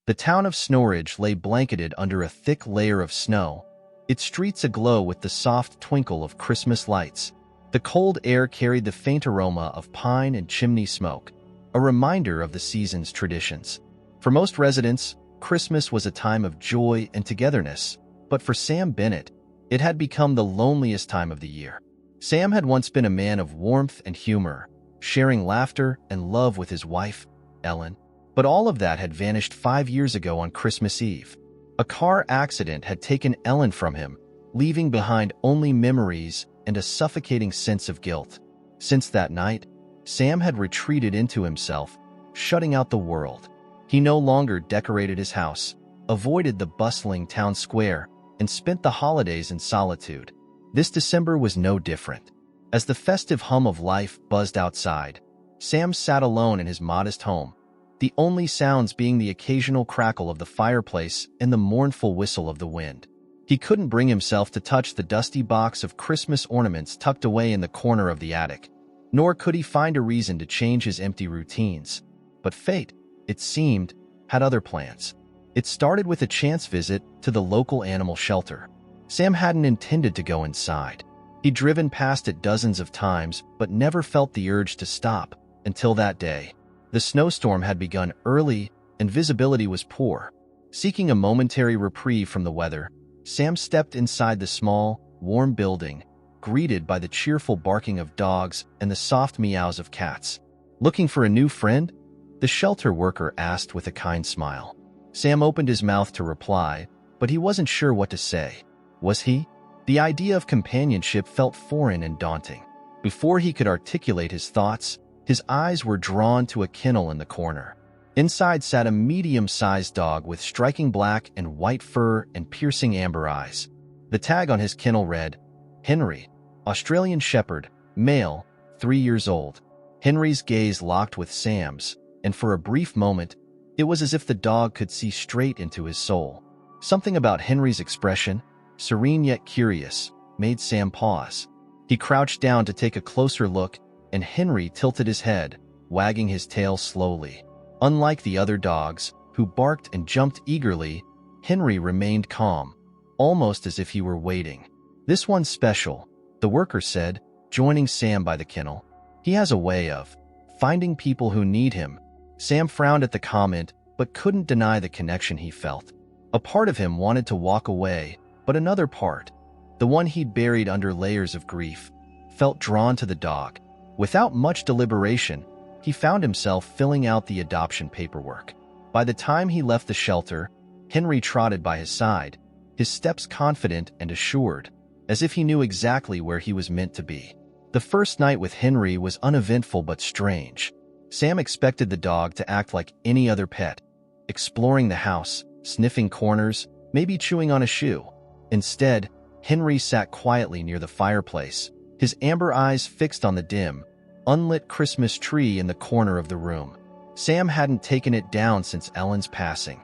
The town of Snorridge lay blanketed under a thick layer of snow, its streets aglow with the soft twinkle of Christmas lights. The cold air carried the faint aroma of pine and chimney smoke, a reminder of the season's traditions. For most residents, Christmas was a time of joy and togetherness, but for Sam Bennett, it had become the loneliest time of the year. Sam had once been a man of warmth and humor, sharing laughter and love with his wife, Ellen. But all of that had vanished 5 years ago on Christmas Eve. A car accident had taken Ellen from him, leaving behind only memories and a suffocating sense of guilt. Since that night, Sam had retreated into himself, shutting out the world. He no longer decorated his house, avoided the bustling town square, and spent the holidays in solitude. This December was no different. As the festive hum of life buzzed outside, Sam sat alone in his modest home, the only sounds being the occasional crackle of the fireplace and the mournful whistle of the wind. He couldn't bring himself to touch the dusty box of Christmas ornaments tucked away in the corner of the attic, nor could he find a reason to change his empty routines. But fate, it seemed, had other plans. It started with a chance visit to the local animal shelter. Sam hadn't intended to go inside. He'd driven past it dozens of times, but never felt the urge to stop until that day. The snowstorm had begun early, and visibility was poor. Seeking a momentary reprieve from the weather, Sam stepped inside the small, warm building, greeted by the cheerful barking of dogs and the soft meows of cats. "Looking for a new friend?" the shelter worker asked with a kind smile. Sam opened his mouth to reply, but he wasn't sure what to say. Was he? The idea of companionship felt foreign and daunting. Before he could articulate his thoughts, his eyes were drawn to a kennel in the corner. Inside sat a medium-sized dog with striking black and white fur and piercing amber eyes. The tag on his kennel read, "Henry, Australian Shepherd, male, 3 years old." Henry's gaze locked with Sam's, and for a brief moment, it was as if the dog could see straight into his soul. Something about Henry's expression, serene yet curious, made Sam pause. He crouched down to take a closer look, and Henry tilted his head, wagging his tail slowly. Unlike the other dogs, who barked and jumped eagerly, Henry remained calm, almost as if he were waiting. "This one's special," the worker said, joining Sam by the kennel. "He has a way of finding people who need him." Sam frowned at the comment, but couldn't deny the connection he felt. A part of him wanted to walk away, but another part, the one he'd buried under layers of grief, felt drawn to the dog. Without much deliberation, he found himself filling out the adoption paperwork. By the time he left the shelter, Henry trotted by his side, his steps confident and assured, as if he knew exactly where he was meant to be. The first night with Henry was uneventful but strange. Sam expected the dog to act like any other pet, exploring the house, sniffing corners, maybe chewing on a shoe. Instead, Henry sat quietly near the fireplace, his amber eyes fixed on the dim, unlit Christmas tree in the corner of the room. Sam hadn't taken it down since Ellen's passing.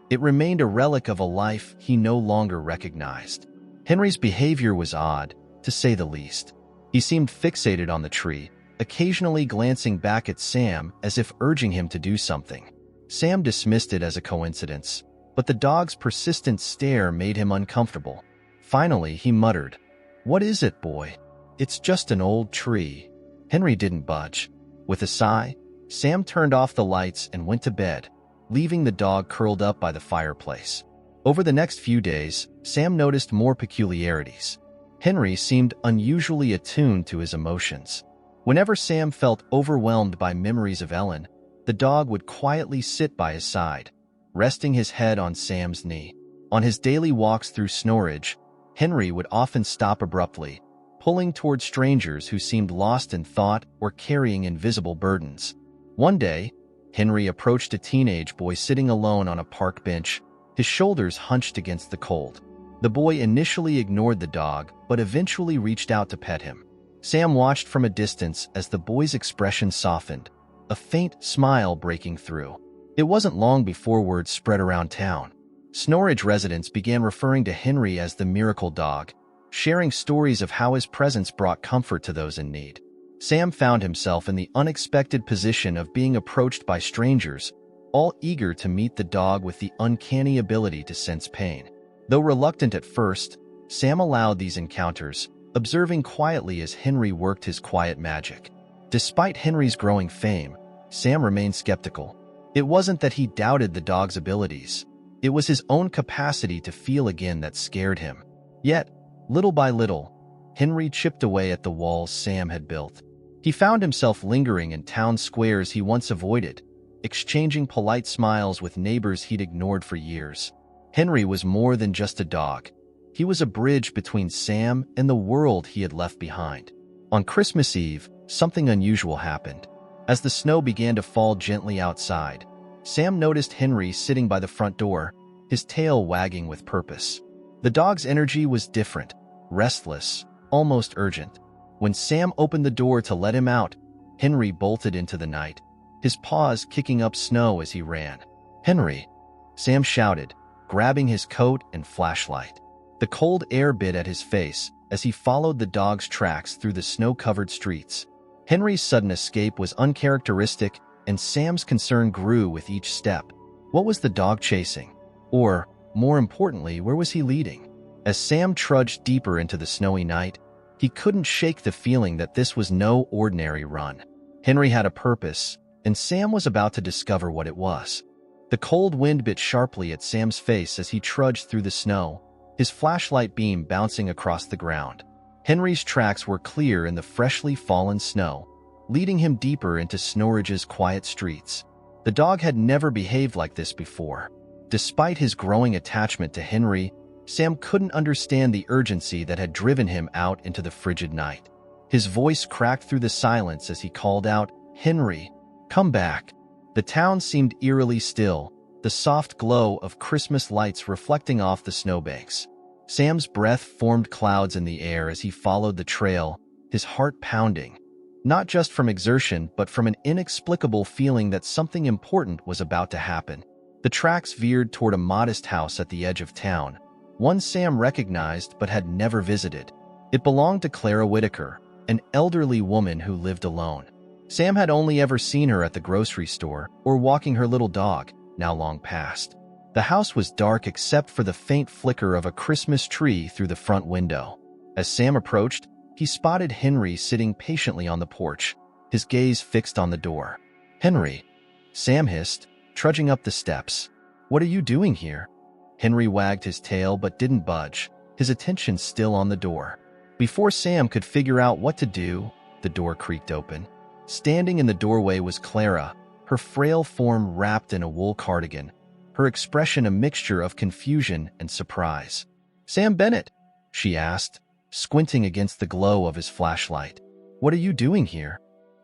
It remained a relic of a life he no longer recognized. Henry's behavior was odd, to say the least. He seemed fixated on the tree, occasionally glancing back at Sam as if urging him to do something. Sam dismissed it as a coincidence, but the dog's persistent stare made him uncomfortable. Finally, he muttered, "What is it, boy?" "It's just an old tree." Henry didn't budge. With a sigh, Sam turned off the lights and went to bed, leaving the dog curled up by the fireplace. Over the next few days, Sam noticed more peculiarities. Henry seemed unusually attuned to his emotions. Whenever Sam felt overwhelmed by memories of Ellen, the dog would quietly sit by his side, resting his head on Sam's knee. On his daily walks through Snorridge, Henry would often stop abruptly, pulling toward strangers who seemed lost in thought or carrying invisible burdens. One day, Henry approached a teenage boy sitting alone on a park bench, his shoulders hunched against the cold. The boy initially ignored the dog, but eventually reached out to pet him. Sam watched from a distance as the boy's expression softened, a faint smile breaking through. It wasn't long before word spread around town. Snorridge residents began referring to Henry as the miracle dog, sharing stories of how his presence brought comfort to those in need. Sam found himself in the unexpected position of being approached by strangers all eager to meet the dog with the uncanny ability to sense pain. Though reluctant at first, Sam allowed these encounters, observing quietly as Henry worked his quiet magic. Despite Henry's growing fame, Sam remained skeptical. It wasn't that he doubted the dog's abilities. It was his own capacity to feel again that scared him. Yet, little by little, Henry chipped away at the walls Sam had built. He found himself lingering in town squares he once avoided, exchanging polite smiles with neighbors he'd ignored for years. Henry was more than just a dog. He was a bridge between Sam and the world he had left behind. On Christmas Eve, something unusual happened. As the snow began to fall gently outside, Sam noticed Henry sitting by the front door, his tail wagging with purpose. The dog's energy was different, restless, almost urgent. When Sam opened the door to let him out, Henry bolted into the night, his paws kicking up snow as he ran. "Henry!" Sam shouted, grabbing his coat and flashlight. The cold air bit at his face as he followed the dog's tracks through the snow-covered streets. Henry's sudden escape was uncharacteristic, and Sam's concern grew with each step. What was the dog chasing? Or, more importantly, where was he leading? As Sam trudged deeper into the snowy night, he couldn't shake the feeling that this was no ordinary run. Henry had a purpose, and Sam was about to discover what it was. The cold wind bit sharply at Sam's face as he trudged through the snow, his flashlight beam bouncing across the ground. Henry's tracks were clear in the freshly fallen snow, leading him deeper into Snoridge's quiet streets. The dog had never behaved like this before. Despite his growing attachment to Henry, Sam couldn't understand the urgency that had driven him out into the frigid night. His voice cracked through the silence as he called out, "Henry, come back." The town seemed eerily still, the soft glow of Christmas lights reflecting off the snowbanks. Sam's breath formed clouds in the air as he followed the trail, his heart pounding, not just from exertion but from an inexplicable feeling that something important was about to happen. The tracks veered toward a modest house at the edge of town, one Sam recognized but had never visited. It belonged to Clara Whitaker, an elderly woman who lived alone. Sam had only ever seen her at the grocery store or walking her little dog, now long past. The house was dark except for the faint flicker of a Christmas tree through the front window. As Sam approached, he spotted Henry sitting patiently on the porch, his gaze fixed on the door. "Henry," Sam hissed, trudging up the steps. "What are you doing here?" Henry wagged his tail but didn't budge, his attention still on the door. Before Sam could figure out what to do, the door creaked open. Standing in the doorway was Clara, her frail form wrapped in a wool cardigan, her expression a mixture of confusion and surprise. "Sam Bennett?" she asked, squinting against the glow of his flashlight. "What are you doing here?"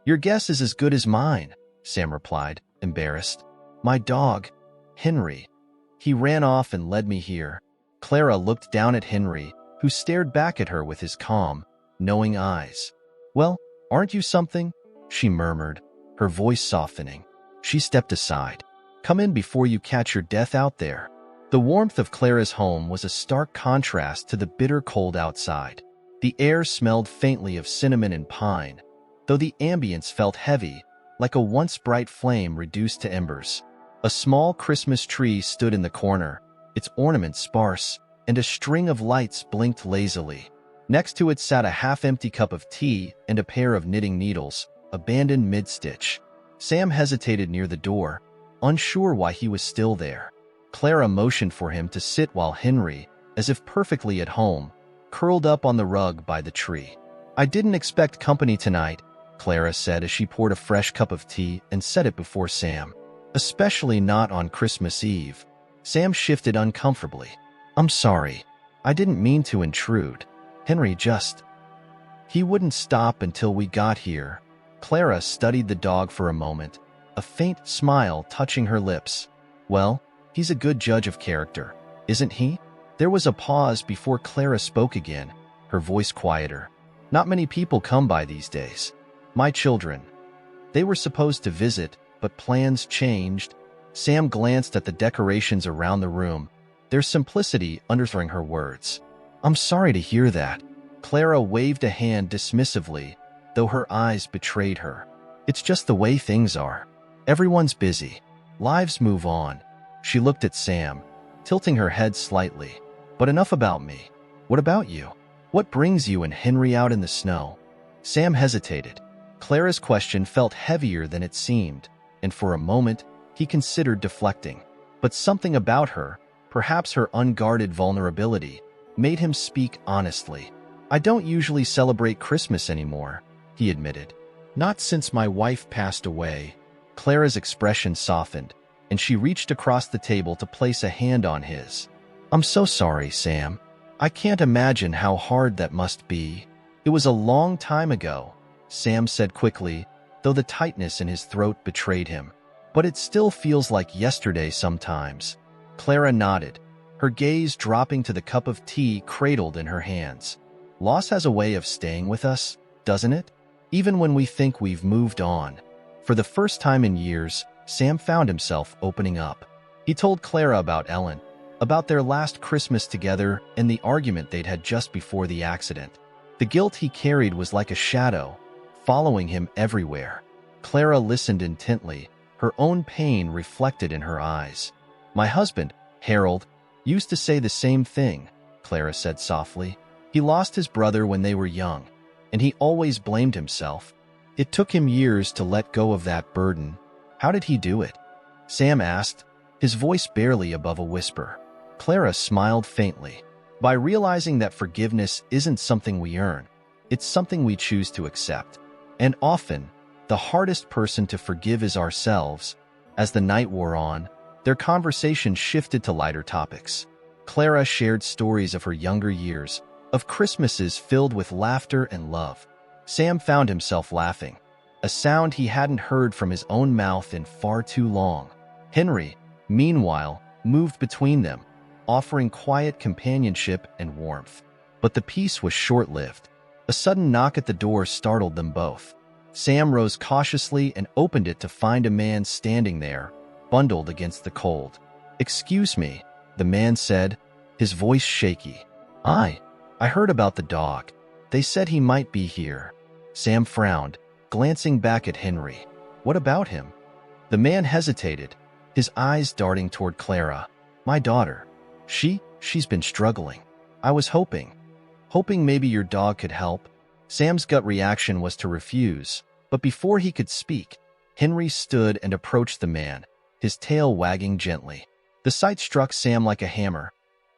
"Your guess is as good as mine," Sam replied, embarrassed. "My dog, Henry. He ran off and led me here." Clara looked down at Henry, who stared back at her with his calm, knowing eyes. "Well, aren't you something?" she murmured, her voice softening. She stepped aside. "Come in before you catch your death out there." The warmth of Clara's home was a stark contrast to the bitter cold outside. The air smelled faintly of cinnamon and pine, though the ambience felt heavy, like a once bright flame reduced to embers. A small Christmas tree stood in the corner, its ornaments sparse, and a string of lights blinked lazily. Next to it sat a half-empty cup of tea and a pair of knitting needles, abandoned mid-stitch. Sam hesitated near the door, unsure why he was still there. Clara motioned for him to sit while Henry, as if perfectly at home, curled up on the rug by the tree. "I didn't expect company tonight," Clara said as she poured a fresh cup of tea and set it before Sam. "Especially not on Christmas Eve." Sam shifted uncomfortably. "I'm sorry. I didn't mean to intrude. Henry just—" "He wouldn't stop until we got here." Clara studied the dog for a moment, a faint smile touching her lips. "Well, he's a good judge of character, isn't he?" There was a pause before Clara spoke again, her voice quieter. "Not many people come by these days. My children. They were supposed to visit, but plans changed." Sam glanced at the decorations around the room, their simplicity underthrowing her words. "I'm sorry to hear that." Clara waved a hand dismissively, though her eyes betrayed her. "It's just the way things are. Everyone's busy." Lives move on. She looked at Sam, tilting her head slightly. But enough about me. What about you? What brings you and Henry out in the snow? Sam hesitated. Clara's question felt heavier than it seemed, and for a moment, he considered deflecting. But something about her, perhaps her unguarded vulnerability, made him speak honestly. I don't usually celebrate Christmas anymore, he admitted. Not since my wife passed away. Clara's expression softened, and she reached across the table to place a hand on his. I'm so sorry, Sam. I can't imagine how hard that must be. It was a long time ago, Sam said quickly, though the tightness in his throat betrayed him. But it still feels like yesterday sometimes. Clara nodded, her gaze dropping to the cup of tea cradled in her hands. Loss has a way of staying with us, doesn't it? Even when we think we've moved on. For the first time in years, Sam found himself opening up. He told Clara about Ellen, about their last Christmas together and the argument they'd had just before the accident. The guilt he carried was like a shadow, following him everywhere. Clara listened intently, her own pain reflected in her eyes. My husband, Harold, used to say the same thing, Clara said softly. He lost his brother when they were young, and he always blamed himself. It took him years to let go of that burden. How did he do it? Sam asked, his voice barely above a whisper. Clara smiled faintly. By realizing that forgiveness isn't something we earn, it's something we choose to accept. And often, the hardest person to forgive is ourselves. As the night wore on, their conversation shifted to lighter topics. Clara shared stories of her younger years, of Christmases filled with laughter and love. Sam found himself laughing, a sound he hadn't heard from his own mouth in far too long. Henry, meanwhile, moved between them, offering quiet companionship and warmth. But the peace was short-lived. A sudden knock at the door startled them both. Sam rose cautiously and opened it to find a man standing there, bundled against the cold. "Excuse me," the man said, his voice shaky. I heard about the dog. They said he might be here." Sam frowned, glancing back at Henry. "What about him?" The man hesitated, his eyes darting toward Clara. "My daughter. She's been struggling. I was hoping maybe your dog could help." Sam's gut reaction was to refuse, but before he could speak, Henry stood and approached the man, his tail wagging gently. The sight struck Sam like a hammer.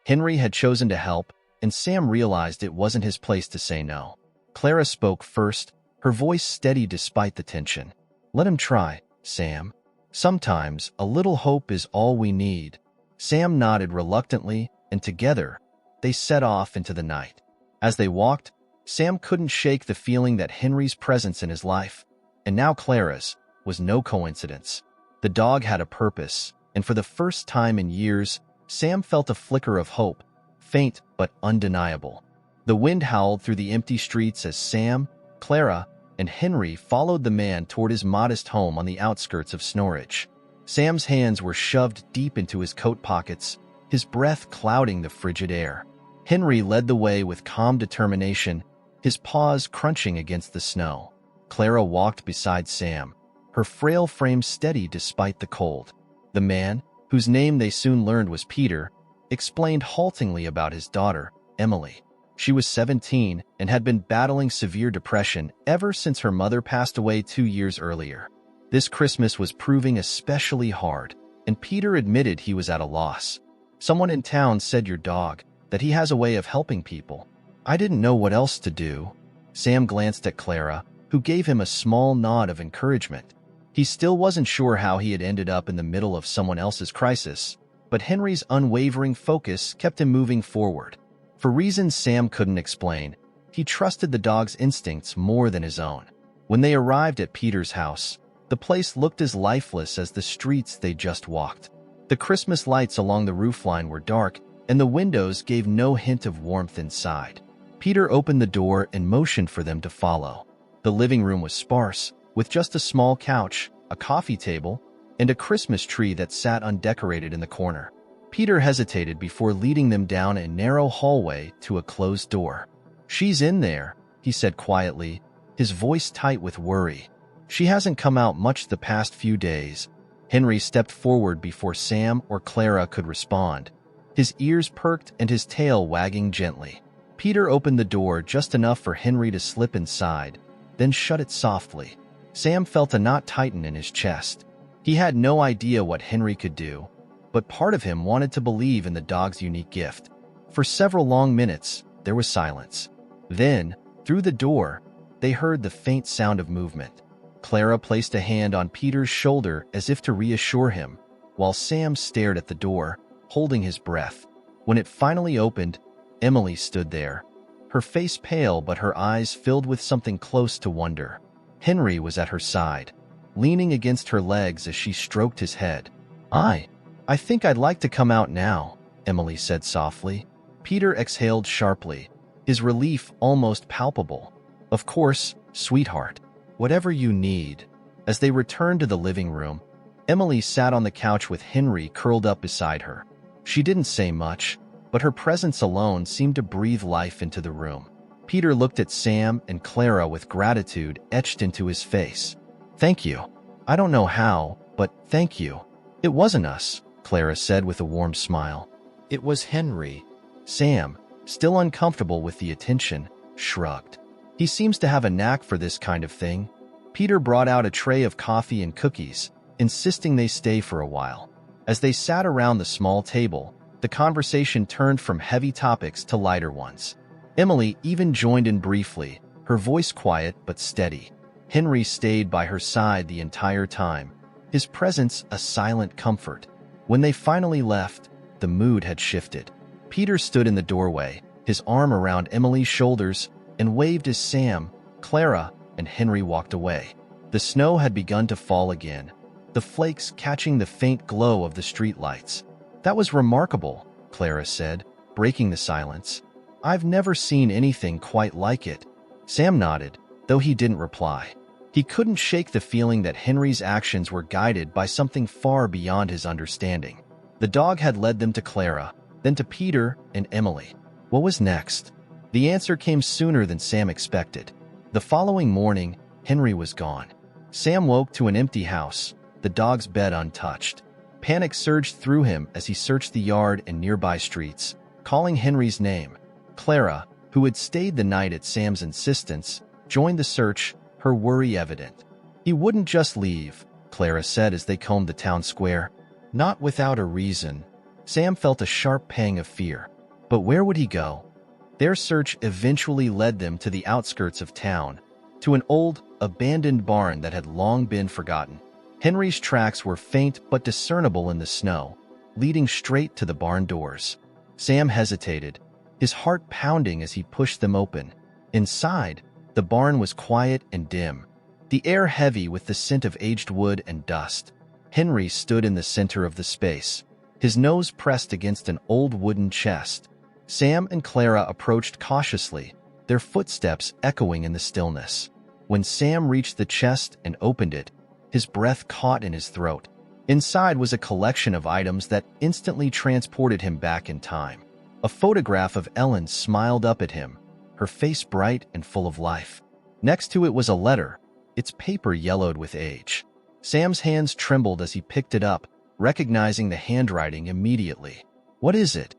Henry had chosen to help, and Sam realized it wasn't his place to say no. Clara spoke first, her voice steady despite the tension. "Let him try, Sam. Sometimes a little hope is all we need." Sam nodded reluctantly, and together, they set off into the night. As they walked, Sam couldn't shake the feeling that Henry's presence in his life, and now Clara's, was no coincidence. The dog had a purpose, and for the first time in years, Sam felt a flicker of hope, faint but undeniable. The wind howled through the empty streets as Sam, Clara, and Henry followed the man toward his modest home on the outskirts of Snorridge. Sam's hands were shoved deep into his coat pockets, his breath clouding the frigid air. Henry led the way with calm determination, his paws crunching against the snow. Clara walked beside Sam, her frail frame steady despite the cold. The man, whose name they soon learned was Peter, explained haltingly about his daughter, Emily. She was 17 and had been battling severe depression ever since her mother passed away 2 years earlier. This Christmas was proving especially hard, and Peter admitted he was at a loss. "Someone in town said your dog, that he has a way of helping people." I didn't know what else to do. Sam glanced at Clara, who gave him a small nod of encouragement. He still wasn't sure how he had ended up in the middle of someone else's crisis, but Henry's unwavering focus kept him moving forward. For reasons Sam couldn't explain, he trusted the dog's instincts more than his own. When they arrived at Peter's house, the place looked as lifeless as the streets they just walked. The Christmas lights along the roofline were dark, and the windows gave no hint of warmth inside. Peter opened the door and motioned for them to follow. The living room was sparse, with just a small couch, a coffee table, and a Christmas tree that sat undecorated in the corner. Peter hesitated before leading them down a narrow hallway to a closed door. "She's in there," he said quietly, his voice tight with worry. "She hasn't come out much the past few days." Henry stepped forward before Sam or Clara could respond, his ears perked and his tail wagging gently. Peter opened the door just enough for Henry to slip inside, then shut it softly. Sam felt a knot tighten in his chest. He had no idea what Henry could do, but part of him wanted to believe in the dog's unique gift. For several long minutes, there was silence. Then, through the door, they heard the faint sound of movement. Clara placed a hand on Peter's shoulder as if to reassure him, while Sam stared at the door, holding his breath. When it finally opened, Emily stood there, her face pale but her eyes filled with something close to wonder. Henry was at her side, leaning against her legs as she stroked his head. I think I'd like to come out now," Emily said softly. Peter exhaled sharply, his relief almost palpable. "Of course, sweetheart. Whatever you need." As they returned to the living room, Emily sat on the couch with Henry curled up beside her. She didn't say much, but her presence alone seemed to breathe life into the room. Peter looked at Sam and Clara with gratitude etched into his face. "Thank you. I don't know how, but thank you." "It wasn't us," Clara said with a warm smile. "It was Henry." Sam, still uncomfortable with the attention, shrugged. "He seems to have a knack for this kind of thing." Peter brought out a tray of coffee and cookies, insisting they stay for a while. As they sat around the small table, the conversation turned from heavy topics to lighter ones. Emily even joined in briefly, her voice quiet but steady. Henry stayed by her side the entire time, his presence a silent comfort. When they finally left, the mood had shifted. Peter stood in the doorway, his arm around Emily's shoulders, and waved as Sam, Clara, and Henry walked away. The snow had begun to fall again, the flakes catching the faint glow of the streetlights. "That was remarkable," Clara said, breaking the silence. "I've never seen anything quite like it." Sam nodded, though he didn't reply. He couldn't shake the feeling that Henry's actions were guided by something far beyond his understanding. The dog had led them to Clara, then to Peter and Emily. What was next? The answer came sooner than Sam expected. The following morning, Henry was gone. Sam woke to an empty house, the dog's bed untouched. Panic surged through him as he searched the yard and nearby streets, calling Henry's name. Clara, who had stayed the night at Sam's insistence, joined the search, her worry evident. "He wouldn't just leave," Clara said as they combed the town square. "Not without a reason." Sam felt a sharp pang of fear. But where would he go? Their search eventually led them to the outskirts of town, to an old, abandoned barn that had long been forgotten. Henry's tracks were faint but discernible in the snow, leading straight to the barn doors. Sam hesitated, his heart pounding as he pushed them open. Inside, the barn was quiet and dim, the air heavy with the scent of aged wood and dust. Henry stood in the center of the space, his nose pressed against an old wooden chest. Sam and Clara approached cautiously, their footsteps echoing in the stillness. When Sam reached the chest and opened it, his breath caught in his throat. Inside was a collection of items that instantly transported him back in time. A photograph of Ellen smiled up at him, her face bright and full of life. Next to it was a letter, its paper yellowed with age. Sam's hands trembled as he picked it up, recognizing the handwriting immediately. "What is it?"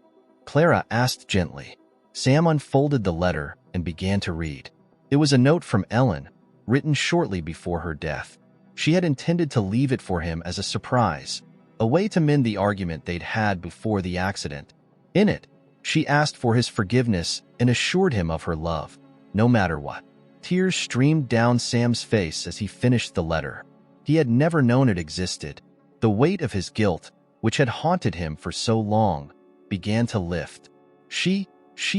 Clara asked gently. Sam unfolded the letter and began to read. It was a note from Ellen, written shortly before her death. She had intended to leave it for him as a surprise, a way to mend the argument they'd had before the accident. In it, she asked for his forgiveness and assured him of her love, no matter what. Tears streamed down Sam's face as he finished the letter. He had never known it existed. The weight of his guilt, which had haunted him for so long, began to lift. She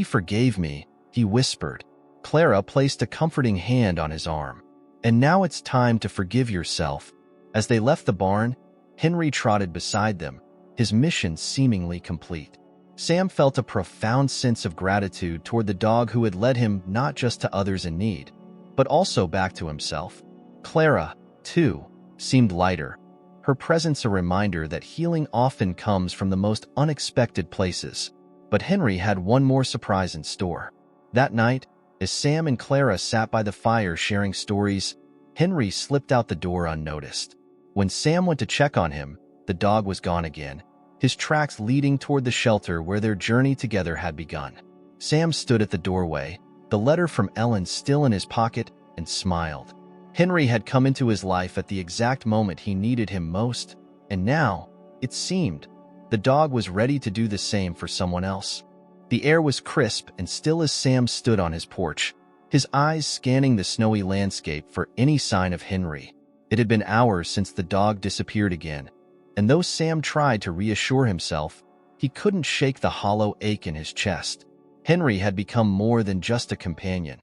forgave me," he whispered. Clara placed a comforting hand on his arm. "And now it's time to forgive yourself." As they left the barn, Henry trotted beside them, his mission seemingly complete. Sam felt a profound sense of gratitude toward the dog who had led him not just to others in need, but also back to himself. Clara, too, seemed lighter, her presence a reminder that healing often comes from the most unexpected places. But Henry had one more surprise in store. That night, as Sam and Clara sat by the fire sharing stories, Henry slipped out the door unnoticed. When Sam went to check on him, the dog was gone again, his tracks leading toward the shelter where their journey together had begun. Sam stood at the doorway, the letter from Ellen still in his pocket, and smiled. Henry had come into his life at the exact moment he needed him most, and now, it seemed, the dog was ready to do the same for someone else. The air was crisp and still as Sam stood on his porch, his eyes scanning the snowy landscape for any sign of Henry. It had been hours since the dog disappeared again, and though Sam tried to reassure himself, he couldn't shake the hollow ache in his chest. Henry had become more than just a companion.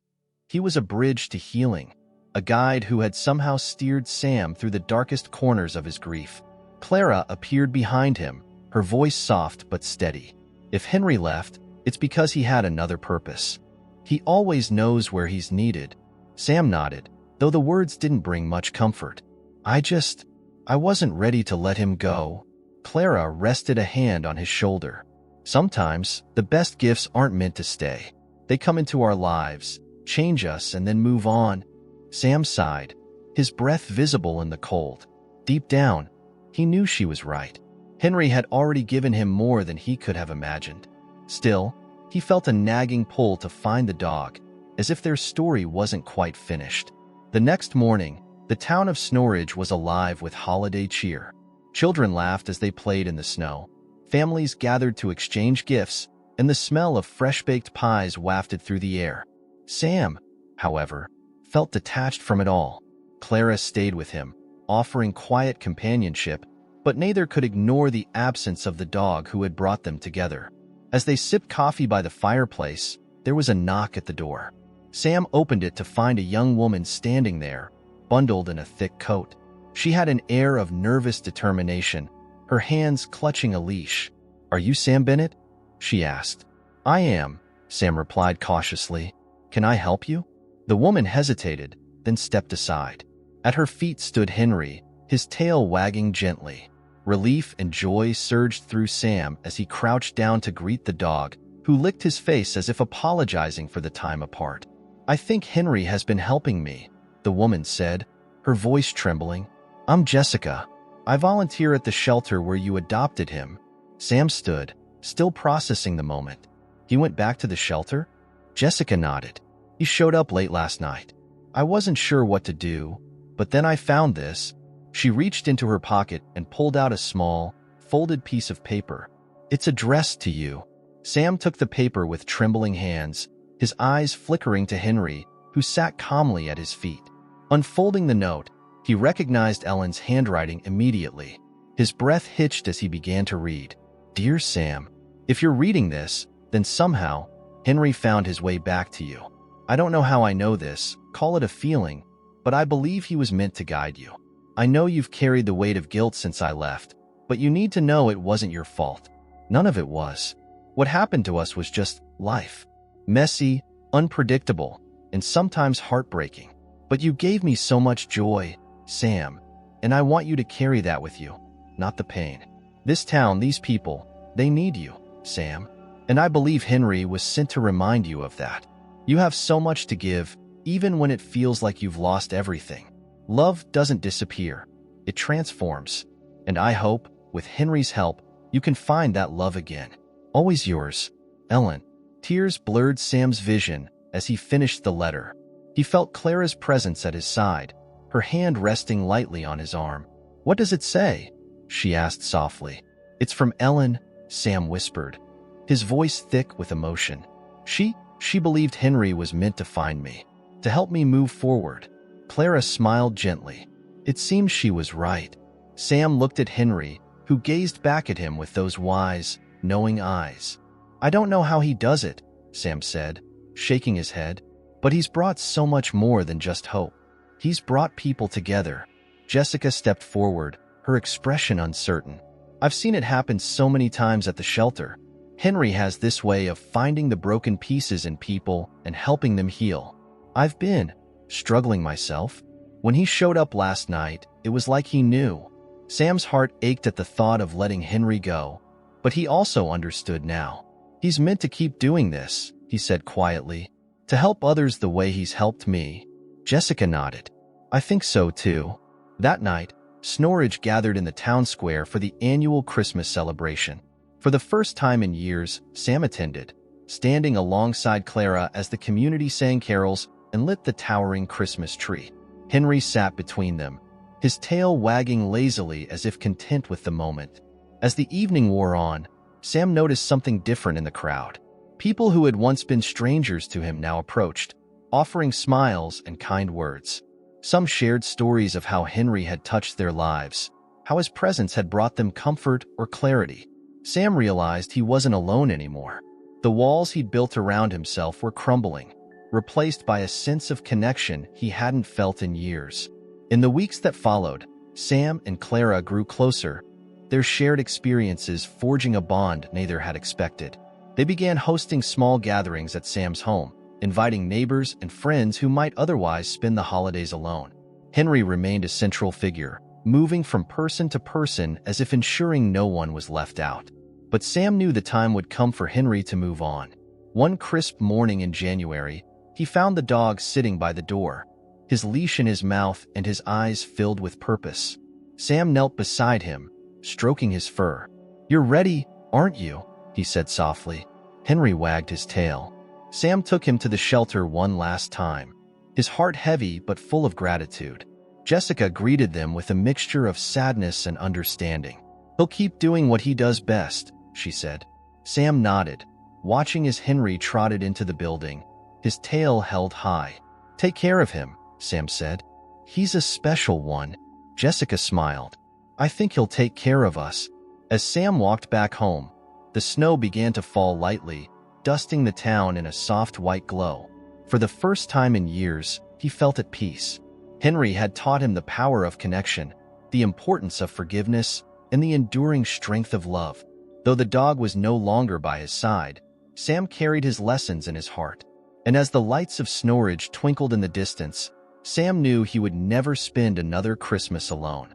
He was a bridge to healing, a guide who had somehow steered Sam through the darkest corners of his grief. Clara appeared behind him, her voice soft but steady. If Henry left, it's because he had another purpose. He always knows where he's needed. Sam nodded, though the words didn't bring much comfort. I wasn't ready to let him go. Clara rested a hand on his shoulder. Sometimes, the best gifts aren't meant to stay. They come into our lives, change us, and then move on. Sam sighed, his breath visible in the cold. Deep down, he knew she was right. Henry had already given him more than he could have imagined. Still, he felt a nagging pull to find the dog, as if their story wasn't quite finished. The next morning, the town of Snorridge was alive with holiday cheer. Children laughed as they played in the snow. Families gathered to exchange gifts, and the smell of fresh-baked pies wafted through the air. Sam, however, felt detached from it all. Clara stayed with him, offering quiet companionship, but neither could ignore the absence of the dog who had brought them together. As they sipped coffee by the fireplace, there was a knock at the door. Sam opened it to find a young woman standing there, bundled in a thick coat. She had an air of nervous determination, her hands clutching a leash. "Are you Sam Bennett?" she asked. "I am," Sam replied cautiously. "Can I help you?" The woman hesitated, then stepped aside. At her feet stood Henry, his tail wagging gently. Relief and joy surged through Sam as he crouched down to greet the dog, who licked his face as if apologizing for the time apart. "I think Henry has been helping me," the woman said, her voice trembling. "I'm Jessica. I volunteer at the shelter where you adopted him." Sam stood, still processing the moment. "He went back to the shelter?" Jessica nodded. "He showed up late last night. I wasn't sure what to do, but then I found this." She reached into her pocket and pulled out a small, folded piece of paper. "It's addressed to you." Sam took the paper with trembling hands, his eyes flickering to Henry, who sat calmly at his feet. Unfolding the note, he recognized Ellen's handwriting immediately. His breath hitched as he began to read. "Dear Sam, if you're reading this, then somehow, Henry found his way back to you. I don't know how I know this, call it a feeling, but I believe he was meant to guide you. I know you've carried the weight of guilt since I left, but you need to know it wasn't your fault. None of it was. What happened to us was just life. Messy, unpredictable, and sometimes heartbreaking. But you gave me so much joy, Sam, and I want you to carry that with you, not the pain. This town, these people, they need you, Sam. And I believe Henry was sent to remind you of that. You have so much to give, even when it feels like you've lost everything. Love doesn't disappear. It transforms. And I hope, with Henry's help, you can find that love again. Always yours, Ellen." Tears blurred Sam's vision as he finished the letter. He felt Clara's presence at his side, her hand resting lightly on his arm. "What does it say?" she asked softly. "It's from Ellen," Sam whispered, his voice thick with emotion. She believed Henry was meant to find me, to help me move forward." Clara smiled gently. It seemed she was right. Sam looked at Henry, who gazed back at him with those wise, knowing eyes. "I don't know how he does it," Sam said, shaking his head, "but he's brought so much more than just hope. He's brought people together." Jessica stepped forward, her expression uncertain. "I've seen it happen so many times at the shelter. Henry has this way of finding the broken pieces in people and helping them heal. I've been struggling myself. When he showed up last night, it was like he knew." Sam's heart ached at the thought of letting Henry go, but he also understood now. "He's meant to keep doing this," he said quietly, "to help others the way he's helped me." Jessica nodded. "I think so too." That night, Snorridge gathered in the town square for the annual Christmas celebration. For the first time in years, Sam attended, standing alongside Clara as the community sang carols and lit the towering Christmas tree. Henry sat between them, his tail wagging lazily as if content with the moment. As the evening wore on, Sam noticed something different in the crowd. People who had once been strangers to him now approached, offering smiles and kind words. Some shared stories of how Henry had touched their lives, how his presence had brought them comfort or clarity. Sam realized he wasn't alone anymore. The walls he'd built around himself were crumbling, replaced by a sense of connection he hadn't felt in years. In the weeks that followed, Sam and Clara grew closer, their shared experiences forging a bond neither had expected. They began hosting small gatherings at Sam's home, inviting neighbors and friends who might otherwise spend the holidays alone. Henry remained a central figure, moving from person to person as if ensuring no one was left out. But Sam knew the time would come for Henry to move on. One crisp morning in January, he found the dog sitting by the door, his leash in his mouth and his eyes filled with purpose. Sam knelt beside him, stroking his fur. "You're ready, aren't you?" he said softly. Henry wagged his tail. Sam took him to the shelter one last time, his heart heavy but full of gratitude. Jessica greeted them with a mixture of sadness and understanding. "He'll keep doing what he does best," she said. Sam nodded, watching as Henry trotted into the building, his tail held high. "Take care of him," Sam said. "He's a special one." Jessica smiled. "I think he'll take care of us." As Sam walked back home, the snow began to fall lightly, dusting the town in a soft white glow. For the first time in years, he felt at peace. Henry had taught him the power of connection, the importance of forgiveness, and the enduring strength of love. Though the dog was no longer by his side, Sam carried his lessons in his heart. And as the lights of Snorridge twinkled in the distance, Sam knew he would never spend another Christmas alone.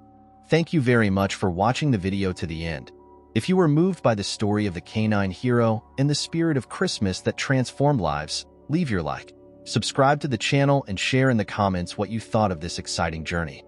Thank you very much for watching the video to the end. If you were moved by the story of the canine hero and the spirit of Christmas that transformed lives, leave your like, subscribe to the channel, and share in the comments what you thought of this exciting journey.